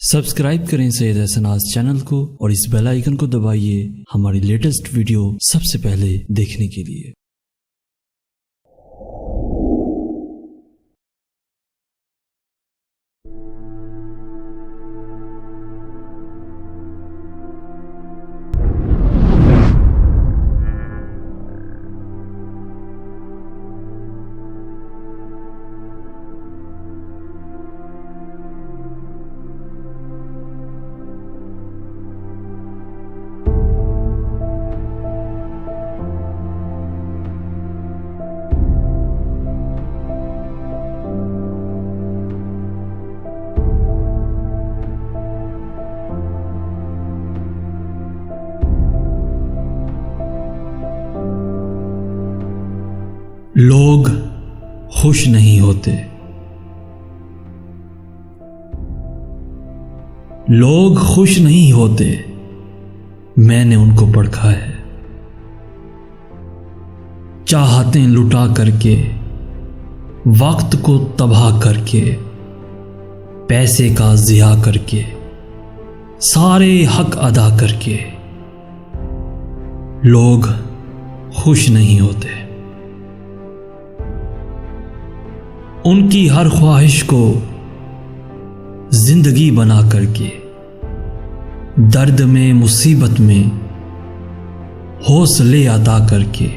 Subscribe करें Syed एहसनाज़ channel को और इस बेल आइकन को दबाइए हमारी लेटेस्ट वीडियो सबसे पहले देखने के लिए। लोग खुश नहीं होते। लोग खुश नहीं होते, मैंने उनको परखा है। चाहतें लुटा करके, वक्त को तबाह करके, पैसे का ज़िया करके, सारे हक अदा करके लोग खुश नहीं होते। उनकी हर ख्वाहिश को जिंदगी बना करके, दर्द में मुसीबत में हौसले अता करके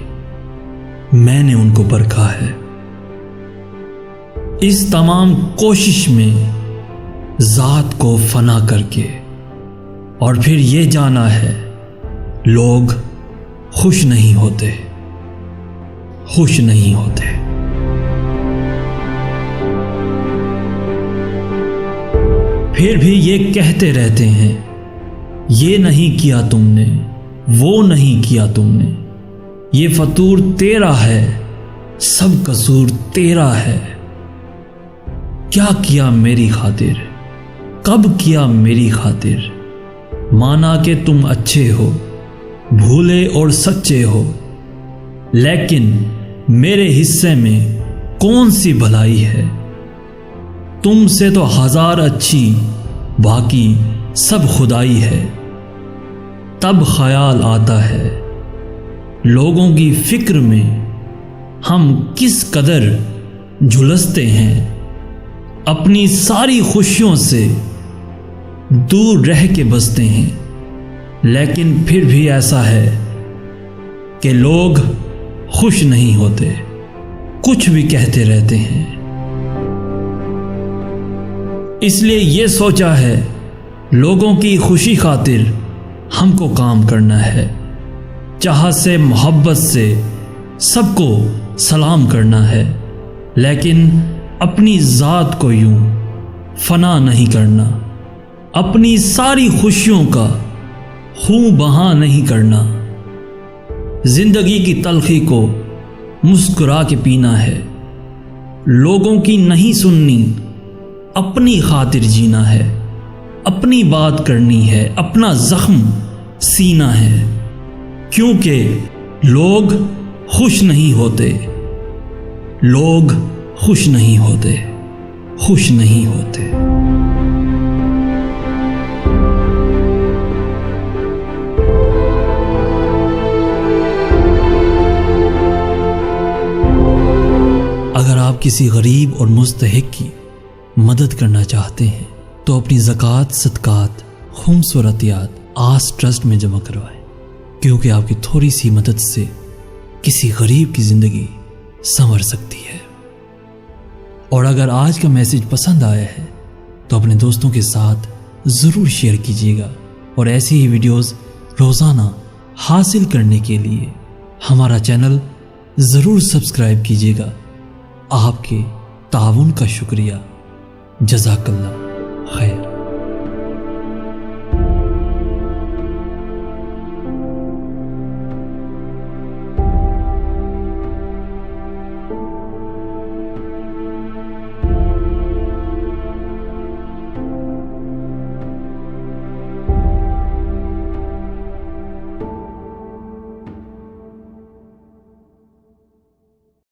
मैंने उनको परखा है। इस तमाम कोशिश में ज़ात को फना करके और फिर ये जाना है लोग खुश नहीं होते, खुश नहीं होते। फिर भी ये कहते रहते हैं, ये नहीं किया तुमने, वो नहीं किया तुमने, ये फतूर तेरा है, सब कसूर तेरा है। क्या किया मेरी खातिर, कब किया मेरी खातिर, माना कि तुम अच्छे हो, भूले और सच्चे हो, लेकिन मेरे हिस्से में कौन सी भलाई है। तुमसे तो हजार अच्छी, बाकी सब खुदाई है। तब ख्याल आता है लोगों की फिक्र में हम किस कदर झुलसते हैं। अपनी सारी खुशियों से दूर रह के बसते हैं, लेकिन फिर भी ऐसा है कि लोग खुश नहीं होते, कुछ भी कहते रहते हैं। इसलिए ये सोचा है लोगों की खुशी खातिर हमको काम करना है। चाहत से मोहब्बत से सबको सलाम करना है, लेकिन अपनी ज़ात को यूं फना नहीं करना। अपनी सारी खुशियों का खून बहा नहीं करना। जिंदगी की तलखी को मुस्कुरा के पीना है। लोगों की नहीं सुननी, अपनी खातिर जीना है। अपनी बात करनी है, अपना जख्म सीना है। क्योंकि लोग खुश नहीं होते, लोग खुश नहीं होते, खुश नहीं होते। अगर आप किसी गरीब और मुस्तहिक की मदद करना चाहते हैं तो अपनी ज़कात, सदकात, खुम्स और अतियात आस ट्रस्ट में जमा करवाएं, क्योंकि आपकी थोड़ी सी मदद से किसी गरीब की ज़िंदगी संवर सकती है। और अगर आज का मैसेज पसंद आया है तो अपने दोस्तों के साथ ज़रूर शेयर कीजिएगा, और ऐसी ही वीडियोस रोज़ाना हासिल करने के लिए हमारा चैनल ज़रूर सब्सक्राइब कीजिएगा। आपके ताउन का शुक्रिया। जज़ाकल्लाह खैर।